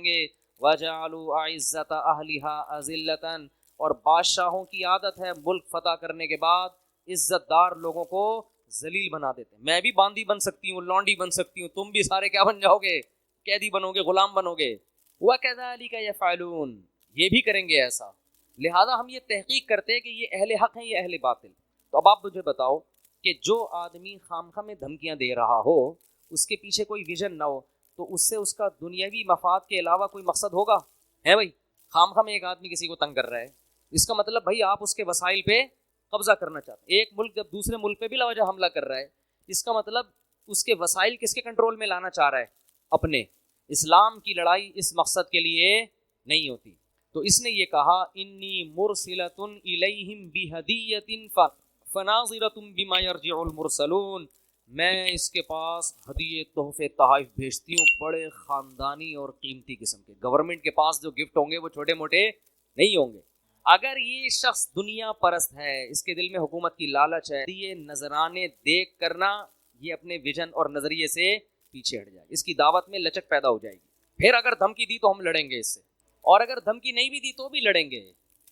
گے وَجَعَلُوا أَعِزَّةَ أَهْلِهَا أَذِلَّةً، اور بادشاہوں کی عادت ہے ملک فتح کرنے کے بعد عزت دار لوگوں کو ذلیل بنا دیتے ہیں. میں بھی باندی بن سکتی ہوں، لونڈی بن سکتی ہوں، تم بھی سارے کیا بن جاؤ گے؟ قیدی بنو گے، غلام بنو گے. وَكَذَلِكَ يَفْعَلُونَ، یہ بھی کریں گے ایسا. لہذا ہم یہ تحقیق کرتے ہیں کہ یہ اہل حق ہیں یا اہل باطل. تو اب آپ مجھے بتاؤ کہ جو آدمی خامخواہ میں دھمکیاں دے رہا ہو، اس کے پیچھے کوئی ویژن نہ ہو، تو اس سے اس کا دنیاوی مفاد کے علاوہ کوئی مقصد ہوگا؟ ہے بھائی؟ خامخواہ میں ایک آدمی کسی کو تنگ کر رہا ہے، اس کا مطلب بھائی آپ اس کے وسائل پہ قبضہ کرنا چاہتے ہیں. ایک ملک جب دوسرے ملک پہ بھی لاوجہ حملہ کر رہا ہے، اس کا مطلب اس کے وسائل کس کے کنٹرول میں لانا چاہ رہا ہے؟ اپنے. اسلام کی لڑائی اس مقصد کے لیے نہیں ہوتی. تو اس نے یہ کہا انی مرسلۃ الیہم بہدیۃ فناظرۃ بما یرجع المرسلون، میں اس کے پاس ہدیے تحفے تحائف بھیجتی ہوں بڑے خاندانی اور قیمتی قسم کے. گورنمنٹ کے پاس جو گفٹ ہوں گے وہ چھوٹے موٹے نہیں ہوں گے. اگر یہ شخص دنیا پرست ہے، اس کے دل میں حکومت کی لالچ ہے، یہ نذرانے دیکھ کرنا یہ اپنے ویژن اور نظریے سے پیچھے ہٹ جائے، اس کی دعوت میں لچک پیدا ہو جائے گی. پھر اگر دھمکی دی تو ہم لڑیں گے اس سے، اور اگر دھمکی نہیں بھی دی تو بھی لڑیں گے،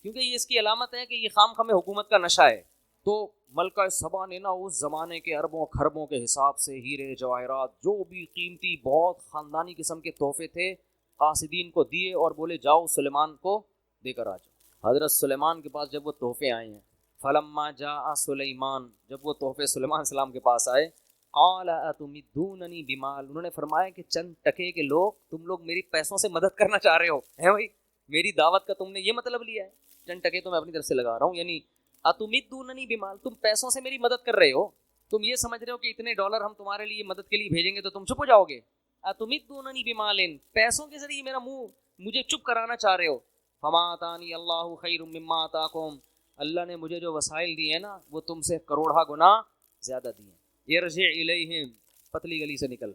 کیونکہ یہ اس کی علامت ہے کہ یہ خام خام حکومت کا نشہ ہے. تو ملکہ سبا نے نا اس زمانے کے اربوں خربوں کے حساب سے ہیرے جواہرات جو بھی قیمتی بہت خاندانی قسم کے تحفے تھے قاصدین کو دیے، اور بولے جاؤ سلیمان کو دے کر آ جاؤ. حضرت سلیمان کے پاس جب وہ تحفے آئے ہیں، فلما جاء سلیمان، جب وہ تحفے سلیمان السلام کے پاس آئے، قال اتمدوننی بمال، انہوں نے فرمایا کہ چند ٹکے کے لوگ، تم لوگ میری پیسوں سے مدد کرنا چاہ رہے ہو، ہیں بھائی؟ میری دعوت کا تم نے یہ مطلب لیا ہے، چند ٹکے تو میں اپنی طرف سے لگا رہا ہوں، یعنی اتمدوننی بمال، تم پیسوں سے میری مدد کر رہے ہو. تم یہ سمجھ رہے ہو کہ اتنے ڈالر ہم تمہارے لیے مدد کے لیے بھیجیں گے تو تم چپ ہو جاؤ گے؟ اتمدوننی بمال، پیسوں کے ذریعے میرا منہ مجھے چپ کرانا چاہ رہے ہو. فما آتانی اللہ خیر مما آتاکم، اللہ نے مجھے جو وسائل دیے ہیں نا وہ تم سے کروڑہ گنا زیادہ دیے ہیں. ارجع الیہم، پتلی گلی سے نکل،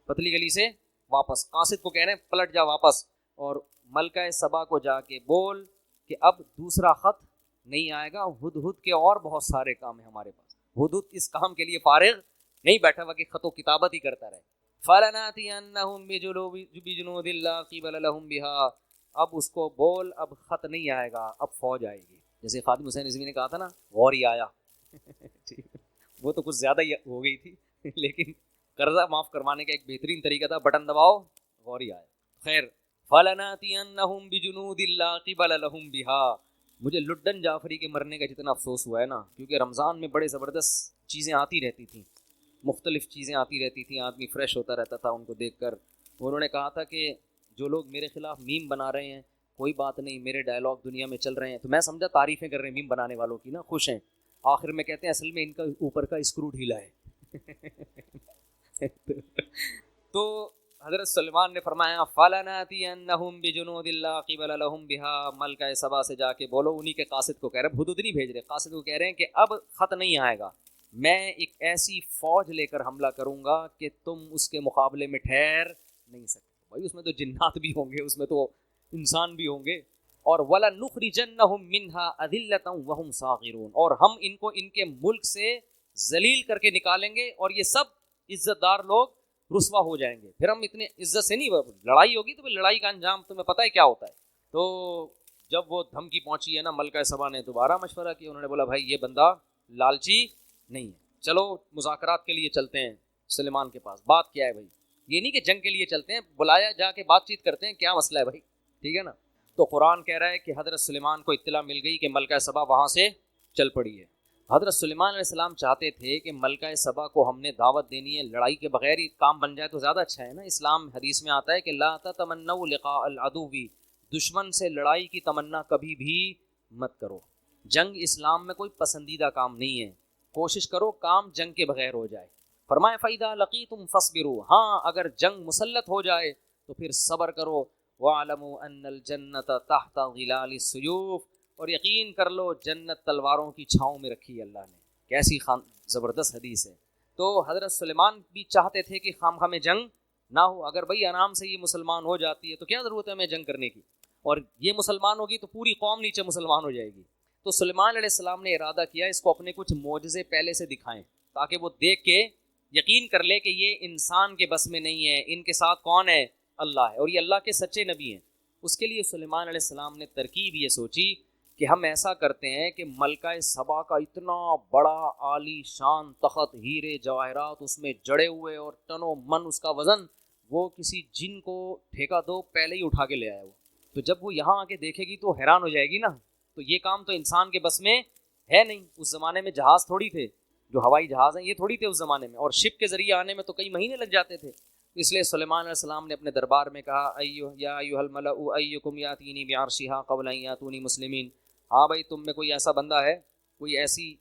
پتلی گلی سے واپس. قاصد کو کہہ رہے ہیں پلٹ جا واپس، اور ملکہ سبا کو جا کے بول کہ اب دوسرا خط نہیں آئے گا، ہدہد کے اور بہت سارے کام ہیں ہمارے پاس. ہدہد اس کام کے لیے فارغ نہیں بیٹھا ہوا کہ خط و کتابت ہی کرتا رہے. فلناتینہم بجنود لا قبل لہم بہا، اب اس کو بول اب خط نہیں آئے گا، اب فوج آئے گی. جیسے خادم حسین رضوی نے کہا تھا نا غور ہی آیا وہ تو کچھ زیادہ ہی ہو گئی تھی لیکن قرضہ معاف کروانے کا ایک بہترین طریقہ تھا بٹن دباؤ غور ہی آیا. خیر، فلناتینہم بجنود لا قبل لہم بہا. مجھے لڈن جعفری کے مرنے کا جتنا افسوس ہوا ہے نا، کیونکہ رمضان میں بڑے زبردست چیزیں آتی رہتی تھیں، مختلف چیزیں آتی رہتی تھیں، آدمی فریش ہوتا رہتا تھا ان کو دیکھ کر. انہوں نے کہا تھا کہ جو لوگ میرے خلاف میم بنا رہے ہیں کوئی بات نہیں، میرے ڈائلاگ دنیا میں چل رہے ہیں. تو میں سمجھا تعریفیں کر رہے ہیں میم بنانے والوں کی نا، خوش ہیں. آخر میں کہتے ہیں اصل میں ان کا اوپر کا اسکرو ڈھیلا ہے تو حضرت سلمان نے فرمایا فَلَنَأْتِيَنَّهُمْ بِجُنُودٍ لَّا قِبَلَ لَهُمْ بِهَا، ملکہ سبا سے جا کے بولو، انہی کے قاصد کو کہہ رہے ہیں، حدود نہیں بھیج رہے، قاصد کو کہہ رہے ہیں کہ اب خط نہیں آئے گا، میں ایک ایسی فوج لے کر حملہ کروں گا کہ تم اس کے مقابلے میں ٹھہر نہیں سکتے. بھائی اس میں تو جنات بھی ہوں گے، اس میں تو انسان بھی ہوں گے. اور وَلَنُخْرِجَنَّهُمْ مِنْهَا أَذِلَّةً وَهُمْ صَاغِرُونَ، اور ہم ان کو ان کے ملک سے ذلیل کر کے نکالیں گے، اور یہ سب عزت دار لوگ رسوا ہو جائیں گے. پھر ہم اتنے عزت سے نہیں، لڑائی ہوگی تو لڑائی کا انجام تمہیں پتہ ہے کیا ہوتا ہے. تو جب وہ دھمکی پہنچی ہے نا، ملکہ سبا نے دوبارہ مشورہ کیا. انہوں نے بولا بھائی یہ بندہ لالچی نہیں ہے، چلو مذاکرات کے لیے چلتے ہیں سلیمان کے پاس. بات کیا ہے بھائی؟ یہ نہیں کہ جنگ کے لیے چلتے ہیں، بلایا جا کے بات چیت کرتے ہیں، کیا مسئلہ ہے بھائی؟ ٹھیک ہے نا. تو قرآن کہہ رہا ہے کہ حضرت سلیمان کو اطلاع مل گئی کہ ملکہ سبا وہاں سے چل پڑی ہے. حضرت سلیمان علیہ السلام چاہتے تھے کہ ملکہ سبا کو ہم نے دعوت دینی ہے، لڑائی کے بغیر ہی کام بن جائے تو زیادہ اچھا ہے نا. اسلام حدیث میں آتا ہے کہ لا تتمنوا لقاء العدو، دشمن سے لڑائی کی تمنا کبھی بھی مت کرو. جنگ اسلام میں کوئی پسندیدہ کام نہیں ہے، کوشش کرو کام جنگ کے بغیر ہو جائے. فرمایا فَإِذَا لَقِيتُمْ فَاصْبِرُوا، ہاں اگر جنگ مسلط ہو جائے تو پھر صبر کرو. وَاعْلَمُوا أَنَّ الْجَنَّةَ تَحْتَ ظِلَالِ السُّيُوفِ، اور یقین کر لو جنت تلواروں کی چھاؤں میں رکھی ہے اللہ نے. کیسی زبردست حدیث ہے. تو حضرت سلیمان بھی چاہتے تھے کہ خام خواہ میں جنگ نہ ہو. اگر بھئی آرام سے یہ مسلمان ہو جاتی ہے تو کیا ضرورت ہے ہمیں جنگ کرنے کی، اور یہ مسلمان ہوگی تو پوری قوم نیچے مسلمان ہو جائے گی. تو سلیمان علیہ السلام نے ارادہ کیا اس کو اپنے کچھ معجزے پہلے سے دکھائیں، تاکہ وہ دیکھ کے یقین کر لے کہ یہ انسان کے بس میں نہیں ہے، ان کے ساتھ کون ہے؟ اللہ ہے اور یہ اللہ کے سچے نبی ہیں. اس کے لیے سلیمان علیہ السلام نے ترکیب یہ سوچی کہ ہم ایسا کرتے ہیں کہ ملکہ سبا کا اتنا بڑا عالی شان تخت، ہیرے جواہرات اس میں جڑے ہوئے اور ٹن و من اس کا وزن، وہ کسی جن کو ٹھیکہ دو پہلے ہی اٹھا کے لے آیا وہ. تو جب وہ یہاں آ کے دیکھے گی تو حیران ہو جائے گی نا. تو یہ کام تو انسان کے بس میں ہے نہیں. اس زمانے میں جہاز تھوڑی تھے، جو ہوائی جہاز ہیں یہ تھوڑی تھے اس زمانے میں، اور شپ کے ذریعے آنے میں تو کئی مہینے لگ جاتے تھے. اس لیے سلیمان علیہ السلام نے اپنے دربار میں کہا یا ایھا الملأ ایکم یاتینی بعرشھا قبل ان یاتونی مسلمین. ہاں بھائی، تم میں کوئی ایسا بندہ ہے، کوئی ایسی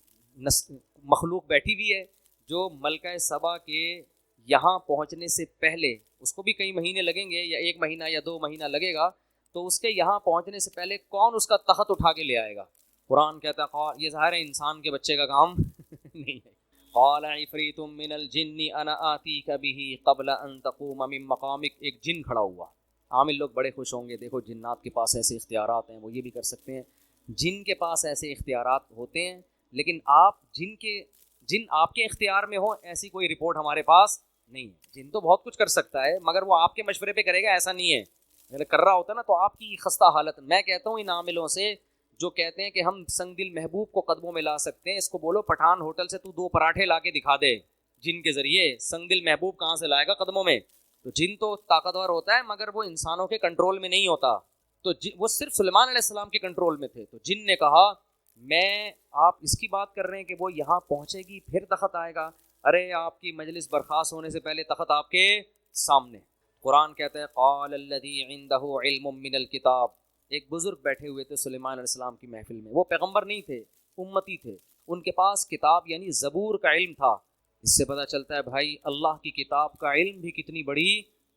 مخلوق بیٹھی ہوئی ہے جو ملکہ سبا کے یہاں پہنچنے سے پہلے، اس کو بھی کئی مہینے لگیں گے یا 1 مہینہ یا 2 مہینہ لگے گا، تو اس کے یہاں پہنچنے سے پہلے کون اس کا تخت اٹھا کے لے آئے گا؟ قرآن کہتا ہے یہ ظاہر ہے انسان کے بچے کا کام نہیں ہے. قال عفریت من الجن انا آتیک بہ قبل ان تقوم من مقامک. ایک جن کھڑا ہوا. عامل لوگ بڑے خوش ہوں گے، دیکھو جنات کے پاس ایسے اختیارات ہیں، وہ یہ بھی کر سکتے ہیں. جن کے پاس ایسے اختیارات ہوتے ہیں، لیکن جن آپ کے اختیار میں ہو ایسی کوئی رپورٹ ہمارے پاس نہیں ہے. جن تو بہت کچھ کر سکتا ہے مگر وہ آپ کے مشورے پہ کرے گا ایسا نہیں ہے. اگر کر رہا ہوتا نا تو آپ کی خستہ حالت. میں کہتا ہوں ان عاملوں سے جو کہتے ہیں کہ ہم سنگ دل محبوب کو قدموں میں لا سکتے ہیں، اس کو بولو پٹھان ہوٹل سے تو 2 پراٹھے لا کے دکھا دے جن کے ذریعے. سنگ دل محبوب کہاں سے لائے گا قدموں میں؟ تو جن تو طاقتور ہوتا ہے مگر وہ انسانوں کے کنٹرول میں نہیں ہوتا. تو وہ صرف سلیمان علیہ السلام کے کنٹرول میں تھے. تو جن نے کہا میں آپ اس کی بات کر رہے ہیں کہ وہ یہاں پہنچے گی پھر تخت آئے گا؟ ارے آپ کی مجلس برخاست ہونے سے پہلے تخت آپ کے سامنے. قرآن کہتا ہے قال الذی عنده علم من الکتاب. ایک بزرگ بیٹھے ہوئے تھے سلیمان علیہ السلام کی محفل میں. وہ پیغمبر نہیں تھے، امتی تھے. ان کے پاس کتاب یعنی زبور کا علم تھا. اس سے پتہ چلتا ہے بھائی اللہ کی کتاب کا علم بھی کتنی بڑی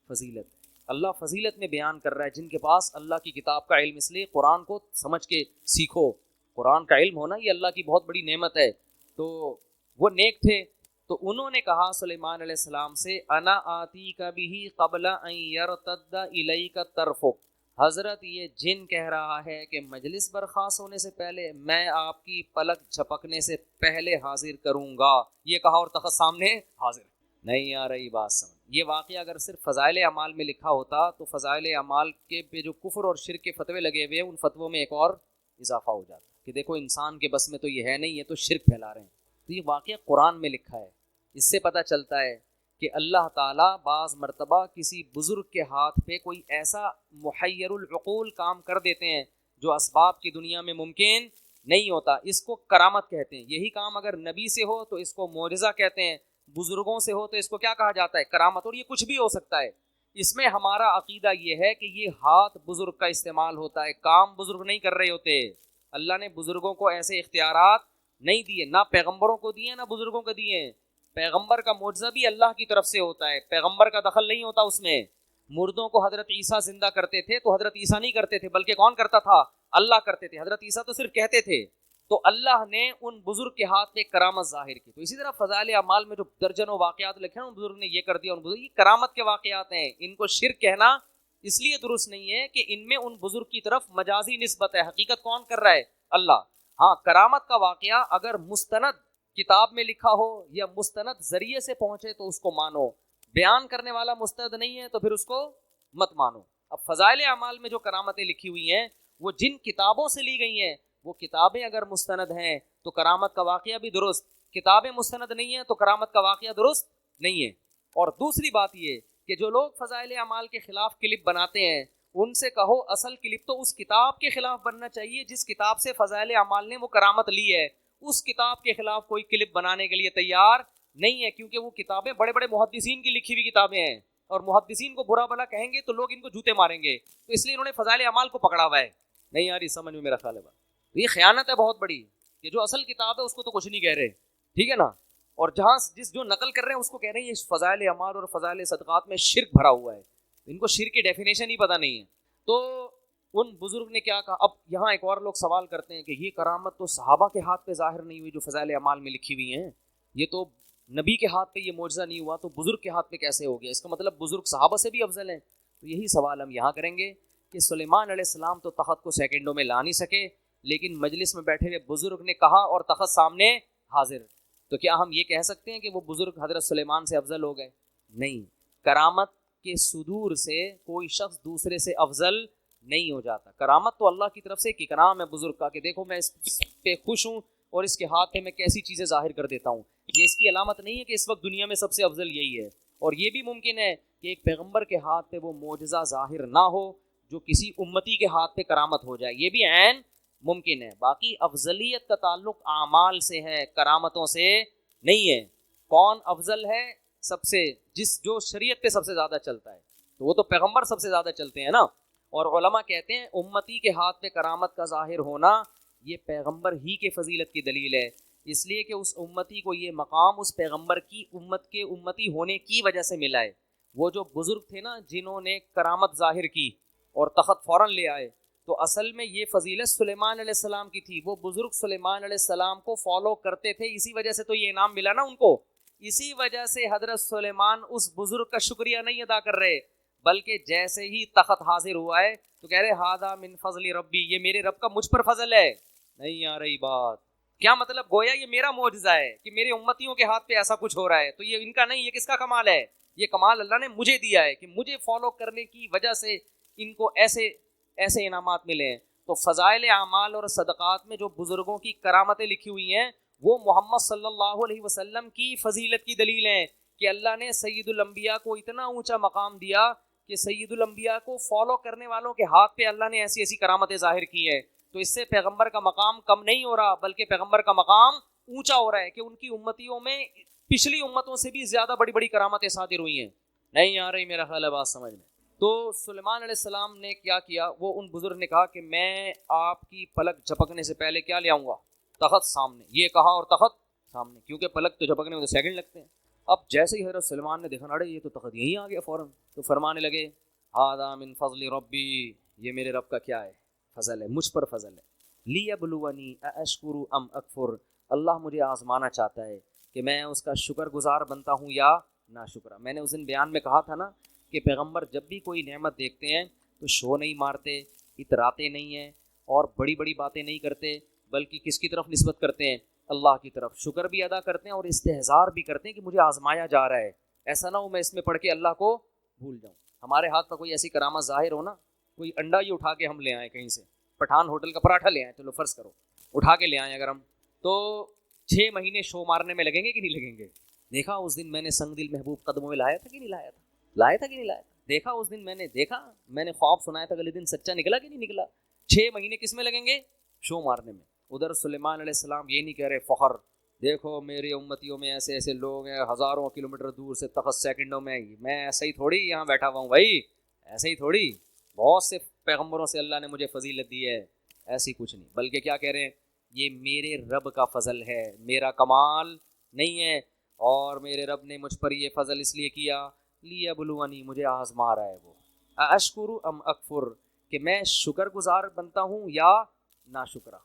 فضیلت ہے. اللہ فضیلت میں بیان کر رہا ہے جن کے پاس اللہ کی کتاب کا علم. اس لیے قرآن کو سمجھ کے سیکھو. قرآن کا علم ہونا یہ اللہ کی بہت بڑی نعمت ہے. تو وہ نیک تھے. تو انہوں نے کہا سلیمان علیہ السلام سے انا آتیک بہ قبل ان یرتد الیک طرفک. حضرت یہ جن کہہ رہا ہے کہ مجلس برخاست ہونے سے پہلے میں آپ کی پلک جھپکنے سے پہلے حاضر کروں گا. یہ کہا اور تخت سامنے حاضر. نہیں آ رہی بات سمجھ. یہ واقعہ اگر صرف فضائل اعمال میں لکھا ہوتا تو فضائل اعمال کے پہ جو کفر اور شرک کے فتوے لگے ہوئے ہیں ان فتووں میں ایک اور اضافہ ہو جاتا کہ دیکھو انسان کے بس میں تو یہ ہے نہیں، یہ تو شرک پھیلا رہے ہیں. تو یہ واقعہ قرآن میں لکھا ہے. اس سے پتہ چلتا ہے کہ اللہ تعالیٰ بعض مرتبہ کسی بزرگ کے ہاتھ پہ کوئی ایسا محیر العقول کام کر دیتے ہیں جو اسباب کی دنیا میں ممکن نہیں ہوتا. اس کو کرامت کہتے ہیں. یہی کام اگر نبی سے ہو تو اس کو معجزہ کہتے ہیں، بزرگوں سے ہو تو اس کو کیا کہا جاتا ہے؟ کرامت. اور یہ کچھ بھی ہو سکتا ہے. اس میں ہمارا عقیدہ یہ ہے کہ یہ ہاتھ بزرگ کا استعمال ہوتا ہے، کام بزرگ نہیں کر رہے ہوتے. اللہ نے بزرگوں کو ایسے اختیارات نہیں دیے، نہ پیغمبروں کو دیے نہ بزرگوں کو دیے. پیغمبر کا معجزہ بھی اللہ کی طرف سے ہوتا ہے، پیغمبر کا دخل نہیں ہوتا اس میں. مردوں کو حضرت عیسیٰ زندہ کرتے تھے تو حضرت عیسیٰ نہیں کرتے تھے بلکہ کون کرتا تھا؟ اللہ کرتے تھے. حضرت عیسیٰ تو صرف کہتے تھے. تو اللہ نے ان بزرگ کے ہاتھ میں کرامت ظاہر کی. تو اسی طرح فضائل اعمال میں جو درجنوں واقعات لکھے ہیں ان بزرگ نے یہ کر دیا، ان بزرگ یہ کرامت کے واقعات ہیں. ان کو شرک کہنا اس لیے درست نہیں ہے کہ ان میں ان بزرگ کی طرف مجازی نسبت ہے. حقیقت کون کر رہا ہے؟ اللہ. ہاں کرامت کا واقعہ اگر مستند کتاب میں لکھا ہو یا مستند ذریعے سے پہنچے تو اس کو مانو. بیان کرنے والا مستند نہیں ہے تو پھر اس کو مت مانو. اب فضائل اعمال میں جو کرامتیں لکھی ہوئی ہیں وہ جن کتابوں سے لی گئی ہیں، وہ کتابیں اگر مستند ہیں تو کرامت کا واقعہ بھی درست. کتابیں مستند نہیں ہیں تو کرامت کا واقعہ درست نہیں ہے. اور دوسری بات یہ کہ جو لوگ فضائل اعمال کے خلاف کلپ بناتے ہیں ان سے کہو اصل کلپ تو اس کتاب کے خلاف بننا چاہیے جس کتاب سے فضائل اعمال نے وہ کرامت لی ہے. اس کتاب کے خلاف کوئی کلپ بنانے کے لیے تیار نہیں ہے، کیونکہ وہ کتابیں بڑے بڑے محدثین کی لکھی ہوئی کتابیں ہیں اور محدثین کو برا بھلا کہیں گے تو لوگ ان کو جوتے ماریں گے. تو اس لیے انہوں نے فضائل اعمال کو پکڑا ہوا ہے. نہیں یار یہ سمجھ میں میرا خیال ہے. تو یہ خیانت ہے بہت بڑی کہ جو اصل کتاب ہے اس کو تو کچھ نہیں کہہ رہے، ٹھیک ہے نا. اور جہاں جو نقل کر رہے ہیں اس کو کہہ رہے ہیں یہ فضائل اعمال اور فضائل صدقات میں شرک بھرا ہوا ہے. ان کو شرک کی ڈیفینیشن ہی پتہ نہیں ہے. تو ان بزرگ نے کیا کہا. اب یہاں ایک اور لوگ سوال کرتے ہیں کہ یہ کرامت تو صحابہ کے ہاتھ پہ ظاہر نہیں ہوئی جو فضائل اعمال میں لکھی ہوئی ہیں، یہ تو نبی کے ہاتھ پہ یہ معجزہ نہیں ہوا تو بزرگ کے ہاتھ پہ کیسے ہو گیا؟ اس کا مطلب بزرگ صحابہ سے بھی افضل ہیں. تو یہی سوال ہم یہاں کریں گے کہ سلیمان علیہ السلام تو تخت کو سیکنڈوں میں لا نہیں سکے، لیکن مجلس میں بیٹھے ہوئے بزرگ نے کہا اور تخت سامنے حاضر. تو کیا ہم یہ کہہ سکتے ہیں کہ وہ بزرگ حضرت سلیمان سے افضل ہو گئے؟ نہیں. کرامت کہ صدور سے کوئی شخص دوسرے سے افضل نہیں ہو جاتا. کرامت تو اللہ کی طرف سے ایک اکرام ہے بزرگ کا کہ دیکھو میں اس پہ خوش ہوں اور اس کے ہاتھ پہ میں کیسی چیزیں ظاہر کر دیتا ہوں. یہ اس کی علامت نہیں ہے کہ اس وقت دنیا میں سب سے افضل یہی ہے. اور یہ بھی ممکن ہے کہ ایک پیغمبر کے ہاتھ پہ وہ معجزہ ظاہر نہ ہو جو کسی امتی کے ہاتھ پہ کرامت ہو جائے, یہ بھی عین ممکن ہے. باقی افضلیت کا تعلق اعمال سے ہے, کرامتوں سے نہیں ہے. کون افضل ہے سب سے, جو شریعت پہ سب سے زیادہ چلتا ہے, تو وہ تو پیغمبر سب سے زیادہ چلتے ہیں نا. اور علماء کہتے ہیں امتی کے ہاتھ پہ کرامت کا ظاہر ہونا یہ پیغمبر ہی کے فضیلت کی دلیل ہے, اس لیے کہ اس امتی کو یہ مقام اس پیغمبر کی امت کے امتی ہونے کی وجہ سے ملا ہے. وہ جو بزرگ تھے نا جنہوں نے کرامت ظاہر کی اور تخت فوراً لے آئے, تو اصل میں یہ فضیلت سلیمان علیہ السلام کی تھی. وہ بزرگ سلیمان علیہ السلام کو فالو کرتے تھے, اسی وجہ سے تو یہ انعام ملا نا ان کو. اسی وجہ سے حضرت سلیمان اس بزرگ کا شکریہ نہیں ادا کر رہے, بلکہ جیسے ہی تخت حاضر ہوا ہے تو کہہ رہے ہاذا من فضل ربی, یہ میرے رب کا مجھ پر فضل ہے. نہیں آ رہی بات, کیا مطلب؟ گویا یہ میرا معجزہ ہے کہ میرے امتیوں کے ہاتھ پہ ایسا کچھ ہو رہا ہے, تو یہ ان کا نہیں, یہ کس کا کمال ہے؟ یہ کمال اللہ نے مجھے دیا ہے کہ مجھے فالو کرنے کی وجہ سے ان کو ایسے انعامات ملے ہیں. تو فضائل اعمال اور صدقات میں جو بزرگوں کی کرامتیں لکھی ہوئی ہیں وہ محمد صلی اللہ علیہ وسلم کی فضیلت کی دلیل ہیں کہ اللہ نے سید الانبیاء کو اتنا اونچا مقام دیا کہ سید الانبیاء کو فالو کرنے والوں کے ہاتھ پہ اللہ نے ایسی ایسی کرامتیں ظاہر کی ہیں. تو اس سے پیغمبر کا مقام کم نہیں ہو رہا, بلکہ پیغمبر کا مقام اونچا ہو رہا ہے کہ ان کی امتیوں میں پچھلی امتوں سے بھی زیادہ بڑی بڑی کرامتیں صادر ہوئی ہیں. نہیں آ رہی میرا خیال ہے بات سمجھ میں. تو سلیمان علیہ السلام نے کیا کیا, وہ ان بزرگ نے کہا کہ میں آپ کی پلک جھپکنے سے پہلے کیا لے آؤں گا؟ تخت سامنے. یہ کہا اور تخت سامنے, کیونکہ پلک تو جھپکنے میں تو سیکنڈ لگتے ہیں. اب جیسے ہی حضرت سلیمان نے دیکھا اڑے یہ تو تخت یہیں آ گیا فوراً, تو فرمانے لگے ھذا من فضل ربی, یہ میرے رب کا کیا ہے؟ فضل ہے, مجھ پر فضل ہے. لیبلونی ااشکر ام اکفر, اللہ مجھے آزمانا چاہتا ہے کہ میں اس کا شکر گزار بنتا ہوں یا ناشکرا. میں نے اس دن بیان میں کہا تھا نا کہ پیغمبر جب بھی کوئی نعمت دیکھتے ہیں تو شو نہیں مارتے, اتراتے نہیں ہیں اور بڑی بڑی باتیں نہیں کرتے, بلکہ کس کی طرف نسبت کرتے ہیں؟ اللہ کی طرف. شکر بھی ادا کرتے ہیں اور استحضار بھی کرتے ہیں کہ مجھے آزمایا جا رہا ہے, ایسا نہ ہو میں اس میں پڑھ کے اللہ کو بھول جاؤں. ہمارے ہاتھ پر کوئی ایسی کرامت ظاہر ہو نا, کوئی انڈا ہی اٹھا کے ہم لے آئیں کہیں سے, پٹھان ہوٹل کا پراٹھا لے آئیں, چلو فرض کرو اٹھا کے لے آئیں اگر ہم, تو 6 مہینے شو مارنے میں لگیں گے کہ نہیں لگیں گے؟ دیکھا اس دن میں نے سنگ دل محبوب قدموں میں لایا تھا کہ نہیں لایا تھا؟ لایا تھا کہ نہیں لایا تھا؟ دیکھا اس دن میں نے خواب سنایا تھا, اگلے دن سچا نکلا کہ نہیں نکلا؟ 6 مہینے کس میں لگیں گے؟ شو مارنے میں. ادھر سلیمان علیہ السلام یہ نہیں کہہ رہے فخر, دیکھو میری امتیوں میں ایسے ایسے لوگ ہیں ہزاروں کلومیٹر دور سے, تخت سیکنڈوں میں ایسا ہی تھوڑی یہاں بیٹھا ہوا ہوں بھائی, ایسے ہی تھوڑی, بہت سے پیغمبروں سے اللہ نے مجھے فضیلت دی ہے, ایسی کچھ نہیں. بلکہ کیا کہہ رہے ہیں, یہ میرے رب کا فضل ہے, میرا کمال نہیں ہے, اور میرے رب نے مجھ پر یہ فضل اس لیے کیا لیبلونی, مجھے آزما رہا ہے وہ, اشکر ام اکفر, کہ میں شکر گزار بنتا ہوں یا ناشکرا.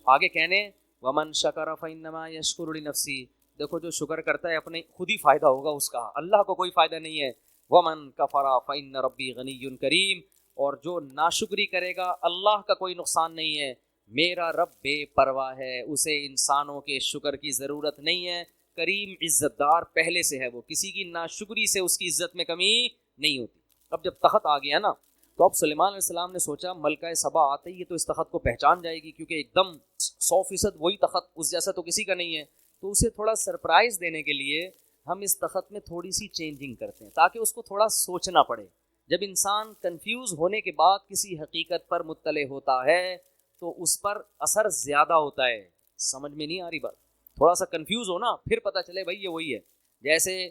آگے کہنے ومن شکر فانما یشکر لنفسی, دیکھو جو شکر کرتا ہے اپنے خود ہی فائدہ ہوگا اس کا, اللہ کو کوئی فائدہ نہیں ہے. ومن کفر فان ربی غنی کریم, اور جو ناشکری کرے گا اللہ کا کوئی نقصان نہیں ہے, میرا رب بے پرواہ ہے, اسے انسانوں کے شکر کی ضرورت نہیں ہے, کریم عزت دار پہلے سے ہے, وہ کسی کی ناشکری سے اس کی عزت میں کمی نہیں ہوتی. اب جب تخت آ گیا نا, تو اب سلیمان علیہ السلام نے سوچا ملکہ سبا آتے ہی یہ تو اس تخت کو پہچان جائے گی, کیونکہ ایک دم 100% وہی تخت, اس جیسا تو کسی کا نہیں ہے. تو اسے تھوڑا سرپرائز دینے کے لیے ہم اس تخت میں تھوڑی سی چینجنگ کرتے ہیں تاکہ اس کو تھوڑا سوچنا پڑے. جب انسان کنفیوز ہونے کے بعد کسی حقیقت پر مطلع ہوتا ہے تو اس پر اثر زیادہ ہوتا ہے. سمجھ میں نہیں آ رہی بات؟ تھوڑا سا کنفیوز ہو نا, پھر پتہ چلے بھائی یہ وہی ہے. جیسے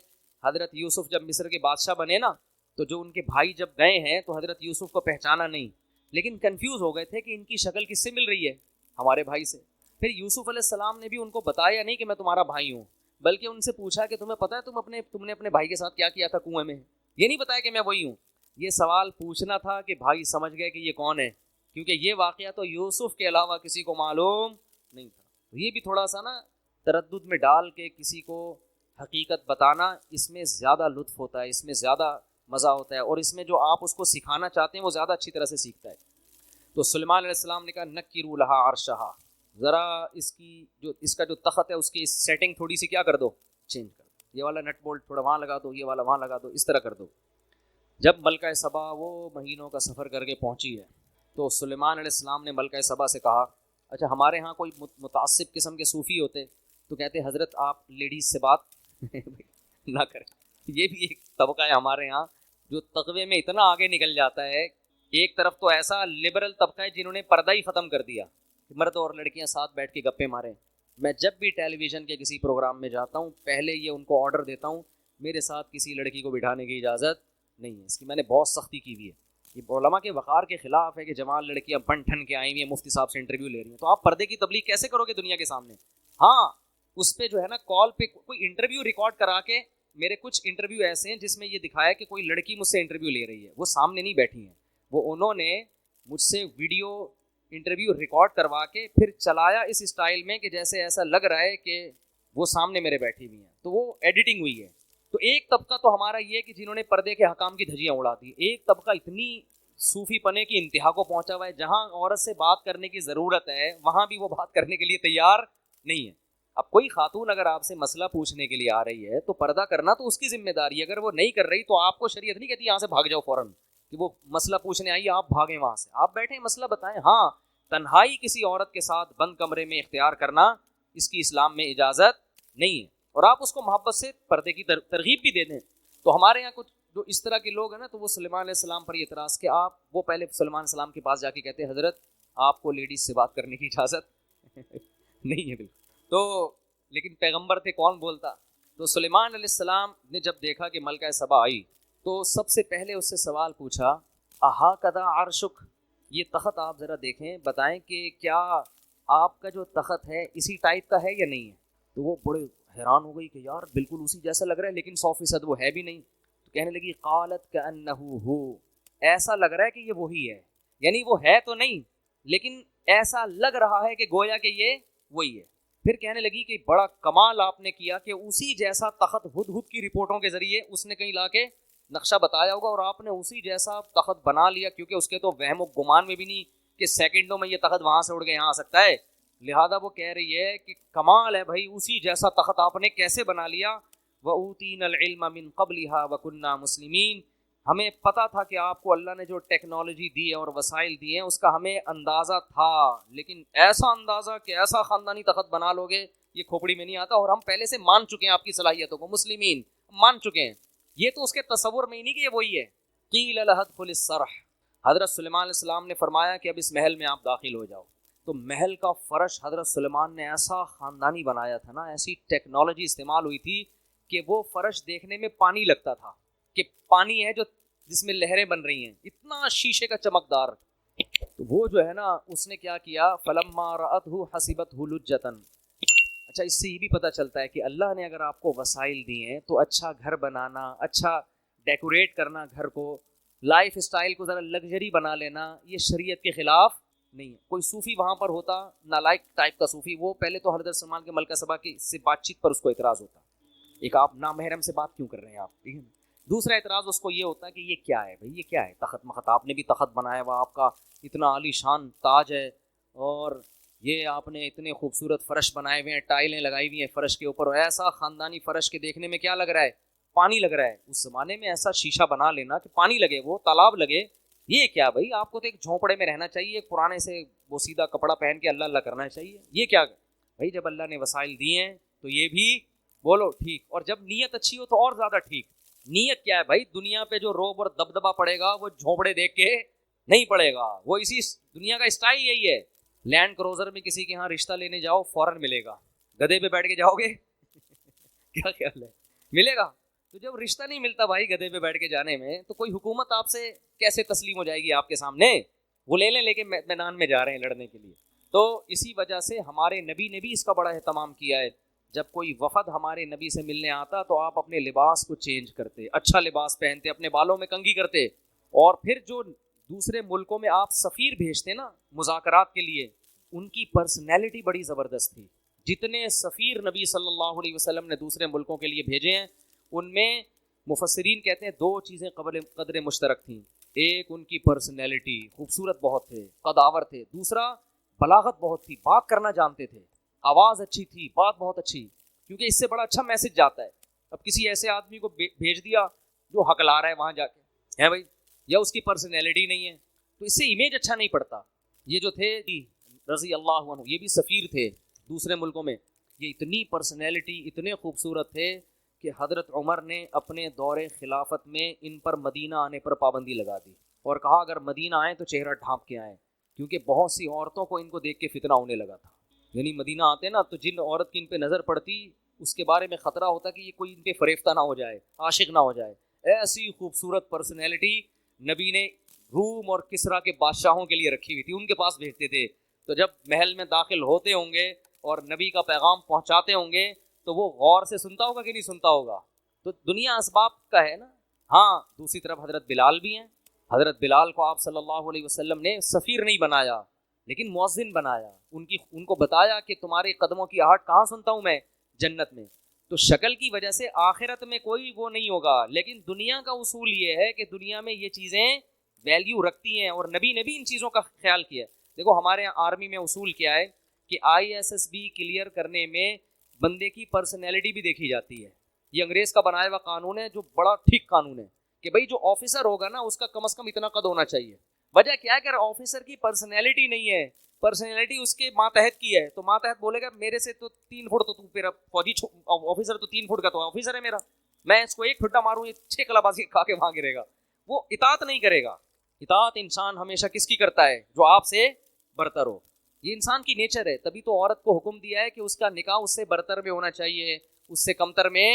حضرت یوسف جب مصر کے بادشاہ بنے نا, تو جو ان کے بھائی جب گئے ہیں تو حضرت یوسف کو پہچانا نہیں, لیکن کنفیوز ہو گئے تھے کہ ان کی شکل کس سے مل رہی ہے, ہمارے بھائی سے. پھر یوسف علیہ السلام نے بھی ان کو بتایا نہیں کہ میں تمہارا بھائی ہوں, بلکہ ان سے پوچھا کہ تمہیں پتہ ہے تم نے اپنے بھائی کے ساتھ کیا کیا تھا کنویں میں؟ یہ نہیں بتایا کہ میں وہی ہوں. یہ سوال پوچھنا تھا کہ بھائی سمجھ گئے کہ یہ کون ہے, کیونکہ یہ واقعہ تو یوسف کے علاوہ کسی کو معلوم نہیں تھا. یہ بھی تھوڑا سا نا تردد میں ڈال کے کسی کو حقیقت بتانا, اس میں زیادہ لطف ہوتا ہے, اس میں زیادہ مزہ ہوتا ہے, اور اس میں جو آپ اس کو سکھانا چاہتے ہیں وہ زیادہ اچھی طرح سے سیکھتا ہے. تو سلیمان علیہ السلام نے کہا نکروا لہا عرشہا, ذرا اس کا جو تخت ہے اس کی سیٹنگ تھوڑی سی کیا کر دو, چینج کر دو, یہ والا نٹ بولٹ تھوڑا وہاں لگا دو, یہ والا وہاں لگا دو, اس طرح کر دو. جب ملکہ سبا وہ مہینوں کا سفر کر کے پہنچی ہے تو سلیمان علیہ السلام نے ملکہ سبا سے کہا اچھا ہمارے ہاں کوئی متعصب قسم کے صوفی ہوتے تو کہتے حضرت آپ لیڈیز سے بات نہ کریں. یہ بھی ایک طبقہ ہے ہمارے ہاں جو تقوی میں اتنا آگے نکل جاتا ہے. ایک طرف تو ایسا لبرل طبقہ ہے جنہوں نے پردہ ہی ختم کر دیا, مرد اور لڑکیاں ساتھ بیٹھ کے گپے ماریں. میں جب بھی ٹیلی ویژن کے کسی پروگرام میں جاتا ہوں پہلے یہ ان کو آرڈر دیتا ہوں میرے ساتھ کسی لڑکی کو بٹھانے کی اجازت نہیں ہے. اس کی میں نے بہت سختی کی ہوئی ہے. یہ علماء کے وقار کے خلاف ہے کہ جمال لڑکیاں بن ٹھن کے آئی ہوئی ہیں, مفتی صاحب سے انٹرویو لے رہی ہیں, تو آپ پردے کی تبلیغ کیسے کرو گے دنیا کے سامنے؟ ہاں اس پہ جو ہے نا کال پہ کوئی انٹرویو ریکارڈ کرا کے, میرے کچھ انٹرویو ایسے ہیں جس میں یہ دکھایا کہ کوئی لڑکی مجھ سے انٹرویو لے رہی ہے, وہ سامنے نہیں بیٹھی ہیں, وہ انہوں نے مجھ سے ویڈیو انٹرویو ریکارڈ کروا کے پھر چلایا اس اسٹائل میں کہ جیسے ایسا لگ رہا ہے کہ وہ سامنے میرے بیٹھی ہوئی ہیں, تو وہ ایڈیٹنگ ہوئی ہے. تو ایک طبقہ تو ہمارا یہ ہے کہ جنہوں نے پردے کے حکام کی دھجیاں اڑا دی. ایک طبقہ اتنی صوفی پنے کی انتہا کو پہنچا ہوا ہے جہاں عورت سے بات کرنے کی ضرورت ہے وہاں بھی وہ بات کرنے کے لیے تیار نہیں ہے. اب کوئی خاتون اگر آپ سے مسئلہ پوچھنے کے لیے آ رہی ہے تو پردہ کرنا تو اس کی ذمہ داری ہے. اگر وہ نہیں کر رہی تو آپ کو شریعت نہیں کہتی یہاں سے بھاگ جاؤ فوراً کہ وہ مسئلہ پوچھنے آئی آپ بھاگیں وہاں سے. آپ بیٹھیں مسئلہ بتائیں. ہاں تنہائی کسی عورت کے ساتھ بند کمرے میں اختیار کرنا اس کی اسلام میں اجازت نہیں ہے, اور آپ اس کو محبت سے پردے کی ترغیب بھی دے دیں. تو ہمارے یہاں کچھ جو اس طرح کے لوگ ہیں نا, تو وہ سلیمان علیہ السلام پر یہ اعتراض کہ آپ وہ پہلے سلیمان علیہ السلام کے پاس جا کے کہتے حضرت آپ کو لیڈیز سے بات کرنے کی اجازت نہیں ہے بالکل. تو لیکن پیغمبر تھے کون بولتا. تو سلیمان علیہ السلام نے جب دیکھا کہ ملکہ سبا آئی تو سب سے پہلے اس سے سوال پوچھا اہا کدا عرشک, یہ تخت آپ ذرا دیکھیں بتائیں کہ کیا آپ کا جو تخت ہے اسی ٹائپ کا ہے یا نہیں ہے. تو وہ بڑے حیران ہو گئی کہ یار بالکل اسی جیسا لگ رہا ہے لیکن 100% وہ ہے بھی نہیں. تو کہنے لگی قالت کأنہ ہو, ایسا لگ رہا ہے کہ یہ وہی ہے, یعنی وہ ہے تو نہیں لیکن ایسا لگ رہا ہے کہ گویا کہ یہ وہی ہے. پھر کہنے لگی کہ بڑا کمال آپ نے کیا کہ اسی جیسا تخت ہدہد کی رپورٹوں کے ذریعے اس نے کہیں لا کے نقشہ بتایا ہوگا اور آپ نے اسی جیسا تخت بنا لیا, کیونکہ اس کے تو وہم و گمان میں بھی نہیں کہ سیکنڈوں میں یہ تخت وہاں سے اڑ کے یہاں آ سکتا ہے. لہذا وہ کہہ رہی ہے کہ کمال ہے بھائی, اسی جیسا تخت آپ نے کیسے بنا لیا. وَأُوتِينَا الْعِلْمَ مِنْ قَبْلِهَا وَكُنَّا مُسْلِمِينَ, ہمیں پتا تھا کہ آپ کو اللہ نے جو ٹیکنالوجی دی ہے اور وسائل دیے ہیں اس کا ہمیں اندازہ تھا, لیکن ایسا اندازہ کہ ایسا خاندانی تخت بنا لو گے یہ کھوپڑی میں نہیں آتا, اور ہم پہلے سے مان چکے ہیں آپ کی صلاحیتوں کو, مسلمین مان چکے ہیں. یہ تو اس کے تصور میں ہی نہیں کہ یہ وہی ہے. قیل لها ادخل الصرح, حضرت سلیمان علیہ السلام نے فرمایا کہ اب اس محل میں آپ داخل ہو جاؤ. تو محل کا فرش حضرت سلیمان نے ایسا خاندانی بنایا تھا نا, ایسی ٹیکنالوجی استعمال ہوئی تھی کہ وہ فرش دیکھنے میں پانی لگتا تھا کہ پانی ہے جو جس میں لہریں بن رہی ہیں, اتنا شیشے کا چمکدار. تو وہ جو ہے نا اس نے کیا کیا فلما رأته حسبته لجۃ. اچھا اس سے یہ بھی پتہ چلتا ہے کہ اللہ نے اگر آپ کو وسائل دیے ہیں تو اچھا گھر بنانا, اچھا ڈیکوریٹ کرنا گھر کو, لائف اسٹائل کو ذرا لگژری بنا لینا, یہ شریعت کے خلاف نہیں ہے. کوئی صوفی وہاں پر ہوتا نالائق ٹائپ کا صوفی, وہ پہلے تو حضرت سلمان کے ملکہ سبا کی سے بات چیت پر اس کو اعتراض ہوتا, ایک آپ نامحرم سے بات کیوں کر رہے ہیں آپ, ٹھیک ہے. دوسرا اعتراض اس کو یہ ہوتا ہے کہ یہ کیا ہے بھائی, یہ کیا ہے تخت مخت, آپ نے بھی تخت بنایا ہوا, آپ کا اتنا عالی شان تاج ہے, اور یہ آپ نے اتنے خوبصورت فرش بنائے ہوئے ہیں, ٹائلیں لگائی ہوئی ہیں فرش کے اوپر, اور ایسا خاندانی فرش کے دیکھنے میں کیا لگ رہا ہے, پانی لگ رہا ہے. اس زمانے میں ایسا شیشہ بنا لینا کہ پانی لگے, وہ تالاب لگے, یہ کیا بھائی, آپ کو تو ایک جھونپڑے میں رہنا چاہیے, ایک پرانے سے وہ سیدھا کپڑا پہن کے اللہ اللہ کرنا چاہیے, یہ کیا بھائی. جب اللہ نے وسائل دیے ہیں تو یہ بھی بولو ٹھیک, اور جب نیت اچھی ہو تو اور زیادہ ٹھیک. نیت کیا ہے بھائی, دنیا پہ جو روب اور دبدبا پڑے گا وہ جھونپڑے دیکھ کے نہیں پڑے گا, وہ اسی دنیا کا اسٹائل یہی ہے. لینڈ کروزر میں کسی کے ہاں رشتہ لینے جاؤ فوراً ملے گا, گدھے پہ بیٹھ کے جاؤ گے کیا خیال ہے ملے گا. تو جب رشتہ نہیں ملتا بھائی گدھے پہ بیٹھ کے جانے میں, تو کوئی حکومت آپ سے کیسے تسلیم ہو جائے گی آپ کے سامنے, وہ لے لیں لے کے میدان میں جا رہے ہیں لڑنے کے لیے. تو اسی وجہ سے ہمارے نبی نے بھی اس کا بڑا اہتمام کیا ہے. جب کوئی وفد ہمارے نبی سے ملنے آتا تو آپ اپنے لباس کو چینج کرتے, اچھا لباس پہنتے, اپنے بالوں میں کنگھی کرتے, اور پھر جو دوسرے ملکوں میں آپ سفیر بھیجتے نا مذاکرات کے لیے, ان کی پرسنالٹی بڑی زبردست تھی. جتنے سفیر نبی صلی اللہ علیہ وسلم نے دوسرے ملکوں کے لیے بھیجے ہیں ان میں مفسرین کہتے ہیں دو چیزیں قدر مشترک تھیں. ایک ان کی پرسنالٹی, خوبصورت بہت تھے, قداور تھے. دوسرا بلاغت بہت تھی, بات کرنا جانتے تھے, آواز اچھی تھی, بات بہت اچھی, کیونکہ اس سے بڑا اچھا میسج جاتا ہے. اب کسی ایسے آدمی کو بھیج دیا جو حقلا رہا ہے وہاں جا کے, ہے بھائی، یا اس کی پرسنالٹی نہیں ہے، تو اس سے امیج اچھا نہیں پڑتا. یہ جو تھے رضی اللہ عنہ، یہ بھی سفیر تھے دوسرے ملکوں میں. یہ اتنی پرسنالٹی، اتنے خوبصورت تھے کہ حضرت عمر نے اپنے دور خلافت میں ان پر مدینہ آنے پر پابندی لگا دی اور کہا اگر مدینہ آئیں تو چہرہ ڈھانپ کے آئیں، کیونکہ بہت سی عورتوں کو ان کو دیکھ کے فتنہ ہونے لگا تھا. یعنی مدینہ آتے نا تو جن عورت کی ان پہ نظر پڑتی اس کے بارے میں خطرہ ہوتا کہ یہ کوئی ان پہ فریفتہ نہ ہو جائے، عاشق نہ ہو جائے. ایسی خوبصورت پرسنالٹی نبی نے روم اور کسرا کے بادشاہوں کے لیے رکھی ہوئی تھی، ان کے پاس بھیجتے تھے. تو جب محل میں داخل ہوتے ہوں گے اور نبی کا پیغام پہنچاتے ہوں گے تو وہ غور سے سنتا ہوگا کہ نہیں سنتا ہوگا. تو دنیا اسباب کا ہے نا. ہاں دوسری طرف حضرت بلال بھی ہیں. حضرت بلال کو آپ صلی اللہ علیہ وسلم نے سفیر نہیں بنایا لیکن مؤذن بنایا. ان کو بتایا کہ تمہارے قدموں کی آہٹ کہاں سنتا ہوں میں؟ جنت میں. تو شکل کی وجہ سے آخرت میں کوئی وہ نہیں ہوگا، لیکن دنیا کا اصول یہ ہے کہ دنیا میں یہ چیزیں ویلیو رکھتی ہیں اور نبی نے بھی ان چیزوں کا خیال کیا. دیکھو ہمارے یہاں آرمی میں اصول کیا ہے کہ ISSB کلیئر کرنے میں بندے کی پرسنالٹی بھی دیکھی جاتی ہے. یہ انگریز کا بنایا ہوا قانون ہے جو بڑا ٹھیک قانون ہے کہ بھائی جو آفیسر ہوگا نا اس کا کم از کم اتنا قد ہونا چاہیے. وجہ کیا ہے کہ اگر آفیسر کی پرسنالٹی نہیں ہے، پرسنالٹی اس کے ماتحت کی ہے، تو ماتحت بولے گا میرے سے تو 3 فٹ تو میرا فوجی آفیسر تو 3 فٹ کا تو آفیسر ہے میرا، میں اس کو 1 پھٹا ماروں یہ 6 کلابازی کھا کے وہاں گرے گا. وہ اطاعت نہیں کرے گا. اطاعت انسان ہمیشہ کس کی کرتا ہے؟ جو آپ سے برتر ہو. یہ انسان کی نیچر ہے. تبھی تو عورت کو حکم دیا ہے کہ اس کا نکاح اس سے برتر میں ہونا چاہیے، اس سے کمتر میں.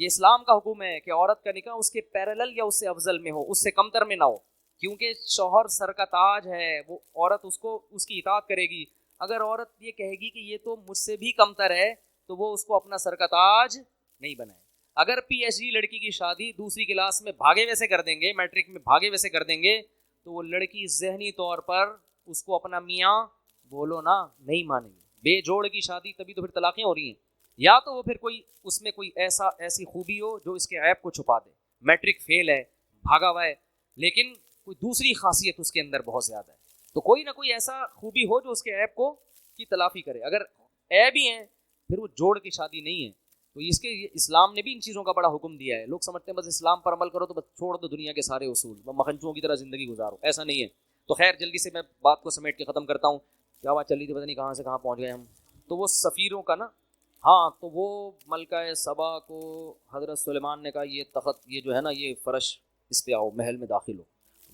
یہ اسلام کا حکم ہے کہ عورت کا نکاح اس کے پیرلل یا اس سے افضل میں ہو، اس سے کمتر میں نہ ہو. کیونکہ شوہر سر کا تاج ہے، وہ عورت اس کی اطاعت کرے گی. اگر عورت یہ کہے گی کہ یہ تو مجھ سے بھی کمتر ہے تو وہ اس کو اپنا سر کا تاج نہیں بنائے. اگر PhD لڑکی کی شادی دوسری کلاس میں بھاگے ویسے کر دیں گے، میٹرک میں بھاگے ویسے کر دیں گے، تو وہ لڑکی ذہنی طور پر اس کو اپنا میاں بولو نا نہیں مانیں گے. بے جوڑ کی شادی تبھی تو پھر طلاقیں ہو رہی ہیں. یا تو وہ پھر کوئی اس میں کوئی ایسی خوبی ہو جو اس کے عیب کو چھپا دے. میٹرک فیل ہے، بھاگا ہوا ہے، لیکن کوئی دوسری خاصیت اس کے اندر بہت زیادہ ہے، تو کوئی نہ کوئی ایسا خوبی ہو جو اس کے عیب کو کی تلافی کرے. اگر عیب ہی ہیں پھر وہ جوڑ کی شادی نہیں ہے. تو اس کے اسلام نے بھی ان چیزوں کا بڑا حکم دیا ہے. لوگ سمجھتے ہیں بس اسلام پر عمل کرو تو بس چھوڑ دو دنیا کے سارے اصول، مکھنچوں کی طرح زندگی گزارو. ایسا نہیں ہے. تو خیر جلدی سے میں بات کو سمیٹ کے ختم کرتا ہوں. کیا بات چل رہی تھی پتہ نہیں کہاں سے کہاں پہنچ گئے ہم. تو وہ سفیروں کا نا، ہاں تو وہ ملکہ سبا کو حضرت سلیمان نے کہا یہ تخت، یہ جو ہے نا یہ فرش، اس پہ آؤ، محل میں داخل ہو.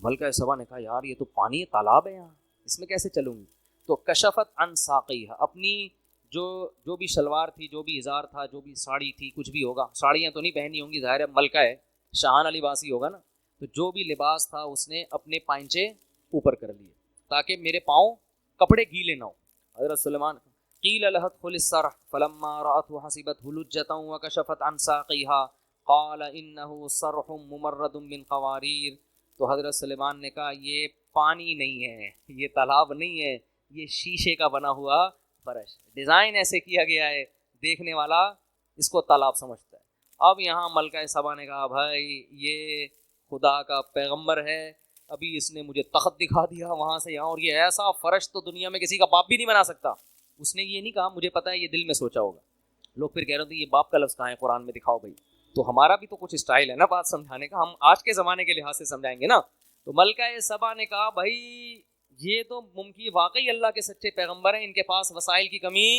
ملکہ سبا نے کہا یار یہ تو پانی ہے، تالاب ہے یہاں، اس میں کیسے چلوں گی؟ تو کشفت عن ساقیہا، اپنی جو بھی شلوار تھی، جو بھی ازار تھا، جو بھی ساڑی تھی، کچھ بھی ہوگا، ساڑیاں تو نہیں پہنی ہوں گی، ظاہر ہے ملکہ ہے، شاہانہ لباس ہی ہوگا نا. تو جو بھی لباس تھا اس نے اپنے پائنچے اوپر کر لیے تاکہ میرے پاؤں کپڑے گیلے نہ ہو. حضرت سلیمان قیل لها ادخل الصرح فلما رأته حسبته لجة وكشفت عن ساقيها قال انه صرح ممرد من قوارير. تو حضرت سلیمان نے کہا یہ پانی نہیں ہے، یہ تالاب نہیں ہے، یہ شیشے کا بنا ہوا فرش، ڈیزائن ایسے کیا گیا ہے دیکھنے والا اس کو تالاب سمجھتا ہے. اب یہاں ملکہ سبا نے کہا بھائی یہ خدا کا پیغمبر ہے، ابھی اس نے مجھے تخت دکھا دیا وہاں سے یہاں، اور یہ ایسا فرش تو دنیا میں کسی کا باپ بھی نہیں بنا سکتا. اس نے یہ نہیں کہا مجھے پتا ہے یہ دل میں سوچا ہوگا. لوگ پھر کہہ رہے تھے یہ باپ کا لفظ کہاں ہے قرآن میں، دکھاؤ بھائی. تو ہمارا بھی تو کچھ اسٹائل ہے نا بات سمجھانے کا، ہم آج کے زمانے کے لحاظ سے سمجھائیں گے نا. تو ملکہ سبا نے کہا بھائی یہ تو ممکن واقعی اللہ کے سچے پیغمبر ہیں، ان کے پاس وسائل کی کمی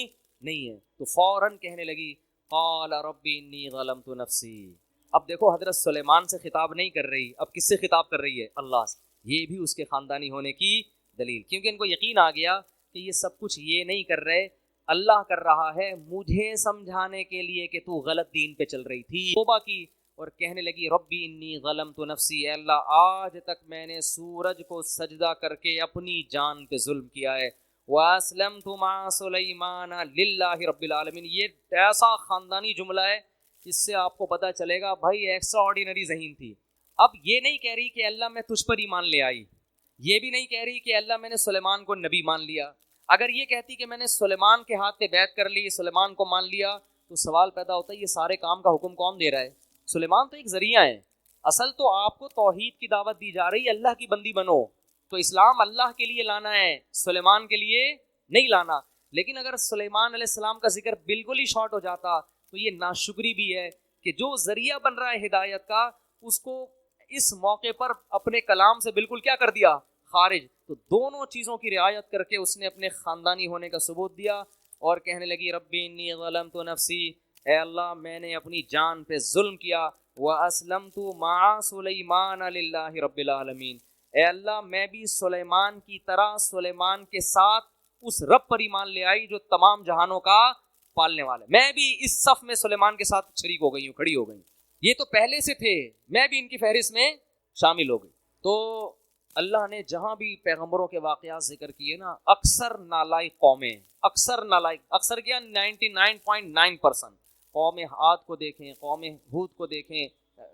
نہیں ہے. تو فوراً کہنے لگی قال رب انی ظلمت نفسی. اب دیکھو حضرت سلیمان سے خطاب نہیں کر رہی، اب کس سے خطاب کر رہی ہے؟ اللہ سے. یہ بھی اس کے خاندانی ہونے کی دلیل، کیونکہ ان کو یقین آ گیا کہ یہ سب کچھ یہ نہیں کر رہے، اللہ کر رہا ہے مجھے سمجھانے کے لیے کہ تو غلط دین پہ چل رہی تھی. توبہ کی اور کہنے لگی ربی انی ظلمت نفسی، اے اللہ آج تک میں نے سورج کو سجدہ کر کے اپنی جان پہ ظلم کیا ہے. وَأَسْلَمْتُ مَعَ سُلَيْمَانَ لِلَّهِ رَبِّ الْعَالَمِينَ. یہ ایسا خاندانی جملہ ہے جس سے آپ کو پتہ چلے گا بھائی ایکسٹرا آرڈینری ذہین تھی. اب یہ نہیں کہہ رہی کہ اللہ میں تجھ پر ایمان لے آئی، یہ بھی نہیں کہہ رہی کہ اللہ میں نے سلیمان کو نبی مان لیا. اگر یہ کہتی کہ میں نے سلیمان کے ہاتھ پہ بیعت کر لی، سلیمان کو مان لیا، تو سوال پیدا ہوتا ہے یہ سارے کام کا حکم کون دے رہا ہے؟ سلیمان تو ایک ذریعہ ہے. اصل تو آپ کو توحید کی دعوت دی جا رہی ہے، اللہ کی بندی بنو. تو اسلام اللہ کے لیے لانا ہے، سلیمان کے لیے نہیں لانا. لیکن اگر سلیمان علیہ السلام کا ذکر بالکل ہی شارٹ ہو جاتا تو یہ ناشکری بھی ہے کہ جو ذریعہ بن رہا ہے ہدایت کا اس کو اس موقع پر اپنے کلام سے بالکل کیا کر دیا؟ خارج. تو دونوں چیزوں کی رعایت کر کے اس نے اپنے خاندانی ہونے کا ثبوت دیا اور کہنے لگی ربی انی ظلمت نفسی، اے اللہ میں نے اپنی جان پہ ظلم کیا، وَأَسْلَمْتُ مَعَ سُلَيْمَانَ لِلَّهِ رَبِّ الْعَالَمِينَ، اے اللہ میں بھی سلیمان کی طرح سلیمان کے ساتھ اس رب پر ایمان لے آئی جو تمام جہانوں کا پالنے والا ہے. میں بھی اس صف میں سلیمان کے ساتھ شریک ہو گئی ہوں، کھڑی ہو گئی. یہ تو پہلے سے تھے، میں بھی ان کی فہرست میں شامل ہو گئی. تو اللہ نے جہاں بھی پیغمبروں کے واقعات ذکر کیے نا، اکثر نالائق قومیں، اکثر نالائق، اکثر کیا 99.9%. قوم عاد کو دیکھیں، قوم ہود کو دیکھیں،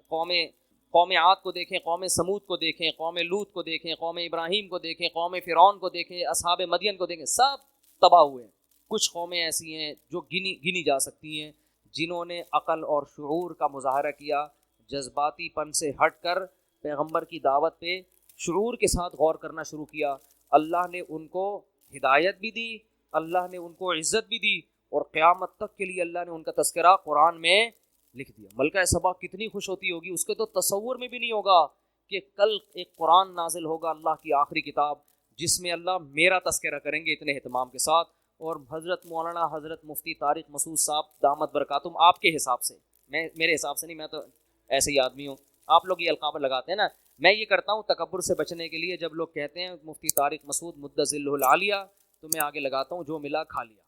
قوم عاد کو دیکھیں، قوم سمود کو دیکھیں، قوم لوط کو دیکھیں، قوم ابراہیم کو دیکھیں، قوم فرعون کو دیکھیں، اصحاب مدین کو دیکھیں، سب تباہ ہوئے ہیں. کچھ قومیں ایسی ہیں جو گنی جا سکتی ہیں جنہوں نے عقل اور شعور کا مظاہرہ کیا، جذباتی پن سے ہٹ کر پیغمبر کی دعوت پہ شعور کے ساتھ غور کرنا شروع کیا. اللہ نے ان کو ہدایت بھی دی، اللہ نے ان کو عزت بھی دی، اور قیامت تک کے لیے اللہ نے ان کا تذکرہ قرآن میں لکھ دیا. ملکہ سبا کتنی خوش ہوتی ہوگی، اس کے تو تصور میں بھی نہیں ہوگا کہ کل ایک قرآن نازل ہوگا، اللہ کی آخری کتاب، جس میں اللہ میرا تذکرہ کریں گے اتنے اہتمام کے ساتھ. اور حضرت مولانا حضرت مفتی طارق مسعود صاحب دامت برکاتہم، آپ کے حساب سے، میرے حساب سے نہیں، میں تو ایسے ہی آدمی ہوں، آپ لوگ یہ القاب لگاتے ہیں نا، میں یہ کرتا ہوں تکبر سے بچنے کے لیے، جب لوگ کہتے ہیں مفتی طارق مسعود مدظلہ العالیہ، تو میں آگے لگاتا ہوں جو ملا کھا لیا.